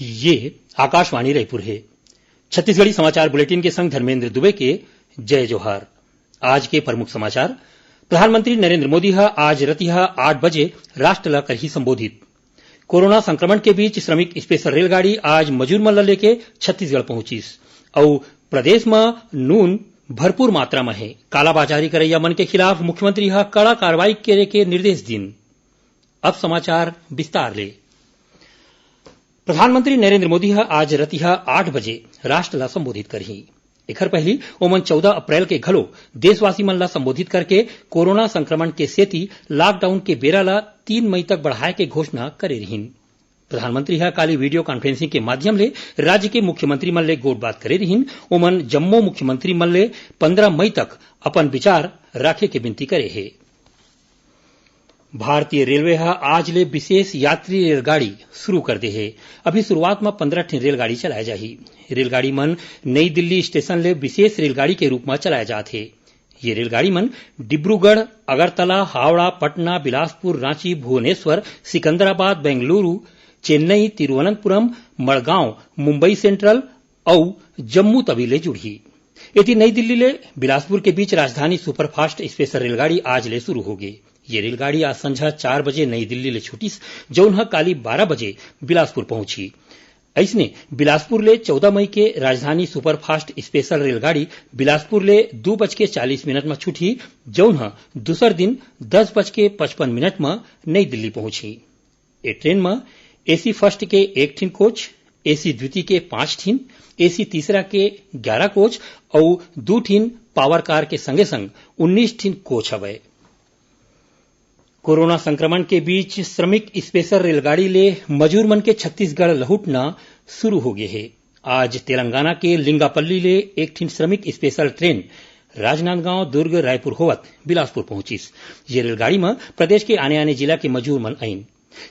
ये आकाशवाणी रायपुर है। छत्तीसगढ़ी समाचार बुलेटिन के संग धर्मेंद्र दुबे के जय जोहार। आज के प्रमुख समाचार। प्रधानमंत्री नरेंद्र मोदी आज रतिहा 8 बजे राष्ट्र ला करही संबोधित। कोरोना संक्रमण के बीच श्रमिक स्पेशल रेलगाड़ी आज मजूर मन ला लेके छत्तीसगढ़ पहुंचिस और प्रदेश में नून भरपूर मात्रा में है। कालाबाजारी करैया मन के खिलाफ मुख्यमंत्री कड़ा कार्रवाई करे के निर्देश दिन। अब समाचार विस्तार ले। प्रधानमंत्री नरेंद्र मोदी आज रतिहा 8 बजे राष्ट्र ला संबोधित करही। एखर पहली ओमन 14 अप्रैल के घलो देशवासी मन ला संबोधित करके कोरोना संक्रमण के सेती लॉकडाउन के बेरा ला 3 मई तक बढ़ाए के घोषणा करे रहिन। प्रधानमंत्री काली वीडियो कॉन्फ्रेंसिंग के माध्यम ले राज्य के मुख्यमंत्री मन ले गोठ बात करे रहिन। ओमन जम्मो मुख्यमंत्री मन ले 15 मई तक अपन विचार राखे के विनती करे है। भारतीय रेलवे आज ले विशेष यात्री रेलगाड़ी शुरू कर दे है। अभी शुरुआत में 15 ठन रेलगाड़ी चलाए जाही। रेलगाड़ी मन नई दिल्ली स्टेशन ले विशेष रेलगाड़ी के रूप में चलाए जाते है। ये रेलगाड़ी मन डिब्रूगढ़, अगरतला, हावड़ा, पटना, बिलासपुर, रांची, भुवनेश्वर, सिकंदराबाद, बेंगलुरु, चेन्नई, तिरुवनंतपुरम, मड़गांव, मुंबई सेंट्रल और जम्मू तवी ले जुड़ही। इति नई दिल्ली ले बिलासपुर के बीच राजधानी सुपरफास्ट स्पेशल रेलगाड़ी आज ले शुरू होगी। ये रेलगाड़ी आज संझा 4 बजे नई दिल्ली ले छूटिस, जौन काली 12 बजे बिलासपुर पहुंची। ऐसने बिलासपुर ले 14 मई के राजधानी सुपरफास्ट स्पेशल रेलगाड़ी बिलासपुर ले 2:40 में छूटी, जौन दूसर दिन 10:55 में नई दिल्ली पहुंची। ए ट्रेन में एसी फर्स्ट के 1 ठिन कोच, एसी द्वितीय के 5 ठिन, एसी तीसरा के 11 कोच और 2 ठिन पावर कार के संगे संग 19 ठिन कोच हवे। कोरोना संक्रमण के बीच श्रमिक स्पेशल रेलगाड़ी ले मजूर मन के छत्तीसगढ़ लहुटना शुरू हो गए है। आज तेलंगाना के लिंगापल्ली ले 1 ठिन श्रमिक स्पेशल ट्रेन राजनांदगांव, दुर्ग, रायपुर होवत बिलासपुर पहुंचिस। ये रेलगाड़ी में प्रदेश के आने जिला के मजूर मन आइन।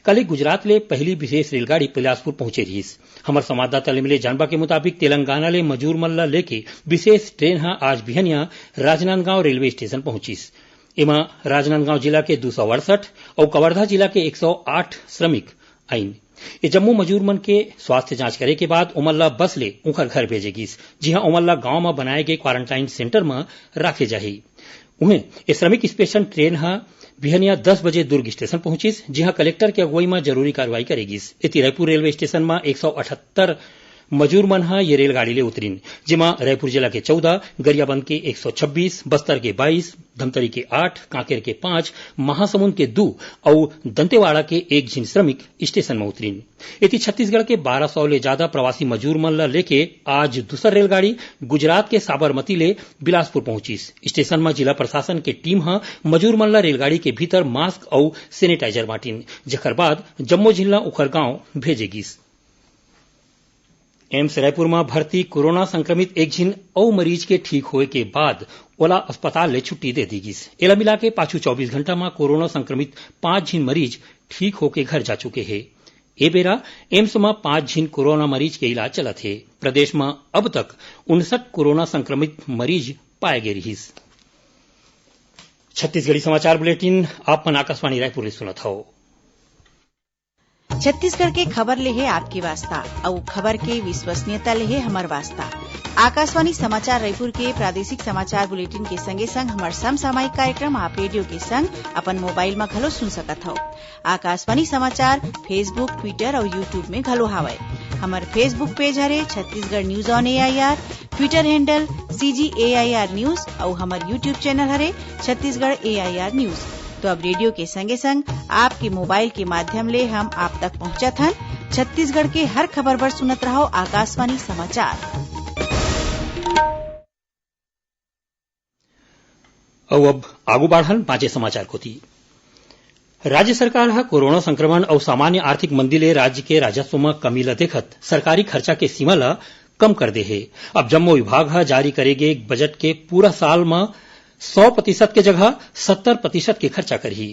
कल गुजरात ले पहली विशेष रेलगाड़ी बिलासपुर पहुंचे रहीस। हमार संवाददाता ले मिले जानबा के मुताबिक तेलंगाना ले मजूर मन ला लेके विशेष ट्रेन आज बिहनिया राजनांदगांव रेलवे स्टेशन पहुंचिस। एमा राजनांदगांव जिला के 268 और कवर्धा जिला के 108 श्रमिक आइन। ये जम्मू मजूर मन के स्वास्थ्य जांच करे के बाद ओमन बस ले उनकर घर भेजेगिस, जिहां ओमन गांव में बनाए गए क्वारंटाइन सेंटर में राखे जाही। उन्हें ये श्रमिक स्पेशल ट्रेन बिहनिया 10 बजे दुर्ग स्टेशन पहुंचिस, जिहां कलेक्टर के अगुवाई में जरूरी कार्रवाई करेगिस। इति रायपुर रेलवे स्टेशन में 178 मजूर मन ये रेलगाड़ी ले उतरिन, जिमा रायपुर जिला के 14, गरियाबंद के 126, बस्तर के 22, धमतरी के 8, कांकेर के 5, महासमुंद के 2 और दंतेवाड़ा के 1 जिन श्रमिक स्टेशन में उतरिन। इति छत्तीसगढ़ के 1200 ले ज्यादा प्रवासी मजूर मन ला लेके आज दूसर रेलगाड़ी गुजरात के साबरमती ले बिलासपुर पहुंचिस। स्टेशन में जिला प्रशासन के टीम मजूर मन ला रेलगाड़ी के भीतर मास्क और सैनिटाइजर बांटिन, जखर बाद जम्मू जिला उखरगांव भेजेगिस। एम्स रायपुर में भर्ती कोरोना संक्रमित 1 झिन और मरीज के ठीक होए के बाद ओला अस्पताल ले छुट्टी दे दी गिस। एला मिला के पाछू 24 घंटा में कोरोना संक्रमित 5 झिन मरीज ठीक होके घर जा चुके हैं। ए बेरा एम्स में 5 झिन कोरोना मरीज के इलाज चलत है। प्रदेश में अब तक 59 कोरोना संक्रमित मरीज पाए गए रहीस। छत्तीसगढ़ी समाचार बुलेटिन आप मन आकाशवाणी रायपुर ले सुनत हो। छत्तीसगढ़ के खबर ले है आपकी वास्ता और खबर के विश्वसनीयता ले है हमार वास्ता। आकाशवाणी समाचार रायपुर के प्रादेशिक समाचार बुलेटिन के संगे संग हमार समसामयिक कार्यक्रम आप रेडियो के संग अपन मोबाइल में घलो सुन सकत हो। आकाशवाणी समाचार फेसबुक, ट्विटर और यूट्यूब में घलो हावय। हमार फेसबुक पेज हरे Chhattisgarh news on AIR, Twitter handle CGAIR news और हमार यूट्यूब चैनल हरे छत्तीसगढ़ AIR न्यूज। तो अब रेडियो के संगे संग आपके मोबाइल के माध्यम ले हम आप तक पहुंचत हन। छत्तीसगढ़ के हर खबर पर सुनत रहो आकाशवाणी समाचार। और अब आगू बढ़न पांचे समाचार को थी। राज्य सरकार कोरोना संक्रमण और सामान्य आर्थिक मंदी ले राज्य के राजस्व में कमी ल देखत सरकारी खर्चा के सीमा ला कम कर दे है। अब जम्मो विभाग जारी करेगे बजट के पूरा साल में 100% के जगह 70% के खर्चा करही।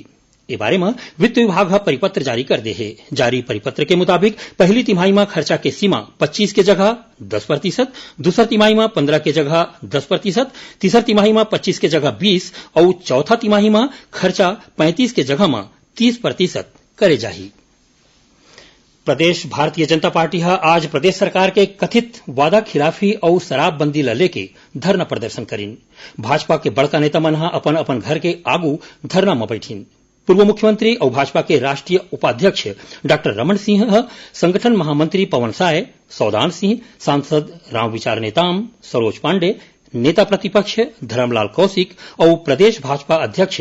ए बारे में वित्त विभाग परिपत्र जारी कर दे है। जारी परिपत्र के मुताबिक पहली तिमाही में खर्चा के सीमा 25 के जगह 10%, दूसर तिमाही में 15 के जगह 10%, तीसर तिमाही में 25 के जगह 20 और चौथा तिमाही में खर्चा 35 के जगह में 30% करे जाही। प्रदेश भारतीय जनता पार्टी आज प्रदेश सरकार के कथित वादा खिलाफी और शराबबंदी ला लेके धरना प्रदर्शन करीन। भाजपा के बड़का नेता मन अपन अपन घर के आगू धरना में बैठीन। पूर्व मुख्यमंत्री और भाजपा के राष्ट्रीय उपाध्यक्ष डॉक्टर रमन सिंह, संगठन महामंत्री पवन साय, सौदान सिंह, सांसद रामविचार नेताम, सरोज पांडे, नेता प्रतिपक्ष धर्मलाल कौशिक और प्रदेश भाजपा अध्यक्ष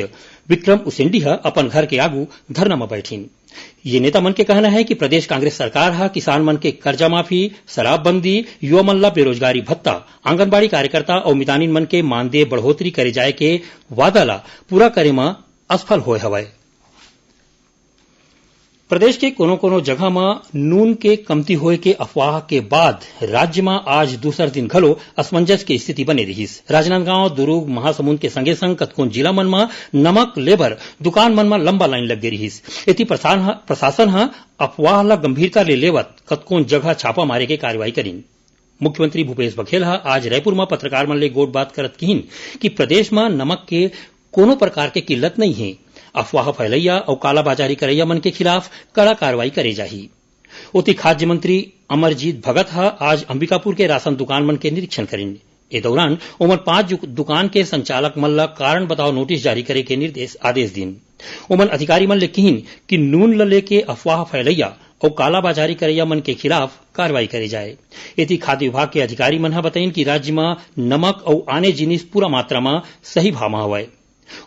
विक्रम उसेंडी अपन घर के आगू धरना में बैठीन। ये नेता मन के कहना है कि प्रदेश कांग्रेस सरकार किसान मन के कर्जा माफी, शराबबंदी, युवा मन ला बेरोजगारी भत्ता, आंगनबाड़ी कार्यकर्ता और मितानिन मन के मानदेय बढ़ोतरी करे जाए के वादा ला पूरा करे में असफल होए हवय। प्रदेश के कोनो कोनो जगह में नून के कमती होए के अफवाह के बाद राज्य में आज दूसर दिन घलो असमंजस की स्थिति बने रहीस। राजनांदगांव, दुर्ग, महासमुंद के संगे संग कतकोन जिला मन में नमक लेबर दुकान मन में लंबा लाइन लग गई रहीस। एती प्रशासन अफवाह ला गंभीरता ले लेवत कतकोन जगह छापा मारे के कार्रवाई करीन। मुख्यमंत्री भूपेश बघेल आज रायपुर में पत्रकार मन ले गोट बात करत कहिन कि प्रदेश में नमक के कोनो प्रकार के किल्लत नहीं है। अफवाह फैलैया और कालाबाजारी करैया मन के खिलाफ कड़ा कार्रवाई करे जाही। ओती खाद्य मंत्री अमरजीत भगत आज अंबिकापुर के राशन दुकान मन के निरीक्षण करीन। ए दौरान ओमन 5 दुकान के संचालक मन ला कारण बताओ नोटिस जारी करे के आदेश दीन। ओमन अधिकारी मन ले कहिन कि नून ल लेके अफवाह फैलैया और कालाबाजारी करैया मन के खिलाफ कार्रवाई करे जाए। एती खाद्य विभाग के अधिकारी मन बताइन कि राज्य में नमक और आने जिनिस पूरा मात्रा में सही भाव में हवय।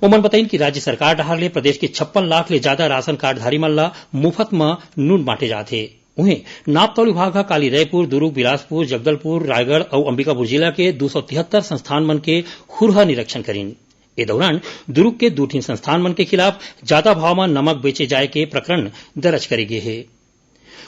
ओमन बताइन कि राज्य सरकार डहार ले प्रदेश के 56 लाख ले ज्यादा राशन कार्डधारी मन ला मुफ्त में नून बांटे जाथे। उन्हें नापतौल विभाग काली रायपुर, दुर्ग, बिलासपुर, जगदलपुर, रायगढ़ और अंबिकापुर जिला के 273 संस्थान मन के खुरहा निरीक्षण करीन। ए दौरान दुर्ग के 2 संस्थान मन के खिलाफ ज्यादा भाव में नमक बेचे जाए के प्रकरण दर्ज करे गे है।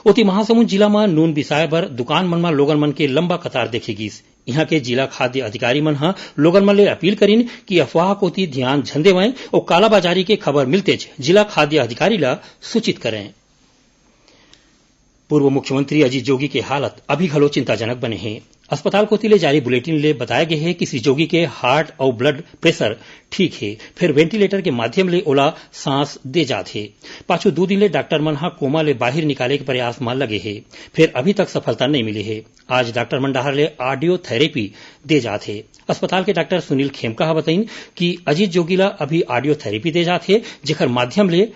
ओती महासमुंद जिला में नून बिसाए बर दुकान मन में लोगन मन के लंबा कतार देखे गिस। यहाँ के जिला खाद्य अधिकारी मन लोगन मन ले अपील करीन कि अफवाह कोती ध्यान झन देवय और कालाबाजारी के खबर मिलते जिला खाद्य अधिकारी ला सूचित करें। पूर्व मुख्यमंत्री अजीत जोगी के हालत अभी घलो चिंताजनक बने हैं। अस्पताल को तिले जारी बुलेटिन ले बताया गया है कि श्री जोगी के हार्ट और ब्लड प्रेशर ठीक है, फिर वेंटिलेटर के माध्यम ले ओला सांस दे जाते। पाछू 2 दिन ले डॉक्टर मन कोमा ले बाहर निकाले के प्रयास में लगे है, फिर अभी तक सफलता नहीं मिली है। आज डॉक्टर मन डहार ले ऑडियो थेरेपी दे जाते। अस्पताल के डॉक्टर सुनील खेमका बताइन कि अजीत जोगी ला अभी ऑडियो थेरेपी दे जाते, जेकर माध्यम ले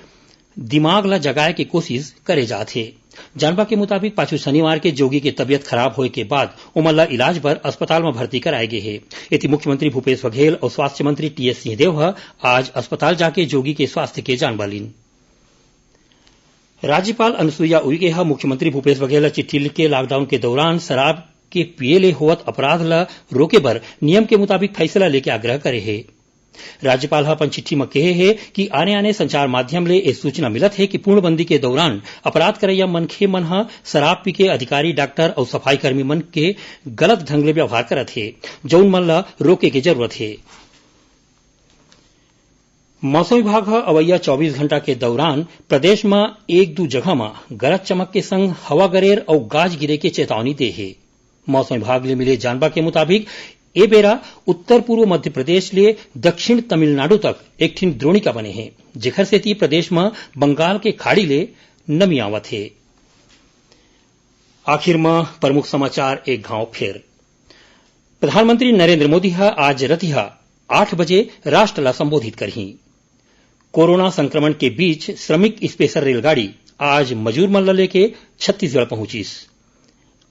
दिमाग ला जगाए के कोशिश करे जाते। जानबा के मुताबिक पाछू शनिवार के जोगी की तबियत खराब होए के बाद उमल्ला इलाज पर अस्पताल में भर्ती कराए गए है। इति मुख्यमंत्री भूपेश बघेल और स्वास्थ्य मंत्री टीएस सिंहदेव आज अस्पताल जाके जोगी के स्वास्थ्य के जानबा लीन। राज्यपाल अनुसुईया उइके मुख्यमंत्री भूपेश बघेल चिट्ठी लिख के लॉकडाउन के दौरान शराब के पिए ले होवत अपराध ला रोके बर नियम के मुताबिक फैसला लेके आग्रह करे है। राज्यपाल अपन चिट्ठी में कहे है कि आने संचार माध्यम ले ए सूचना मिलत है कि पूर्णबंदी के दौरान अपराध करैया मनखे मन शराब पी के अधिकारी, डॉक्टर और सफाई कर्मी मन के गलत ढंग ले व्यवहार करत है, जौन मन ला रोके के जरूरत है। मौसम विभाग अवैया 24 घंटा के दौरान प्रदेश में 1-2 जगह में गरज चमक के संग हवा गरेर और गाज गिरे के चेतावनी दे है। मौसम विभाग ले मिले जानबा के मुताबिक ए बेरा उत्तर पूर्व मध्य प्रदेश ले दक्षिण तमिलनाडु तक एक ठिन द्रोणिका बने हैं, जेखर सेती प्रदेश में बंगाल के खाड़ी ले नमी आवत है। आखिर में प्रमुख समाचार एक घाव फिर। प्रधानमंत्री नरेंद्र मोदी आज रतिहा 8 बजे राष्ट्र ला संबोधित करही। कोरोना संक्रमण के बीच श्रमिक स्पेशल रेलगाड़ी आज मजूर मन लेके छत्तीसगढ़ पहुंचीस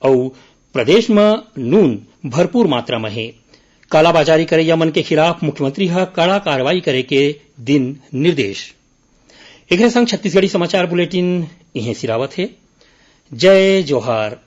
और प्रदेश में नून भरपूर मात्रा में है। कालाबाजारी करैया मन के खिलाफ मुख्यमंत्री कड़ा कार्रवाई करे के दिन निर्देश। एक संग छत्तीसगढ़ी समाचार बुलेटिन इहें सिरावत है। जय जोहार।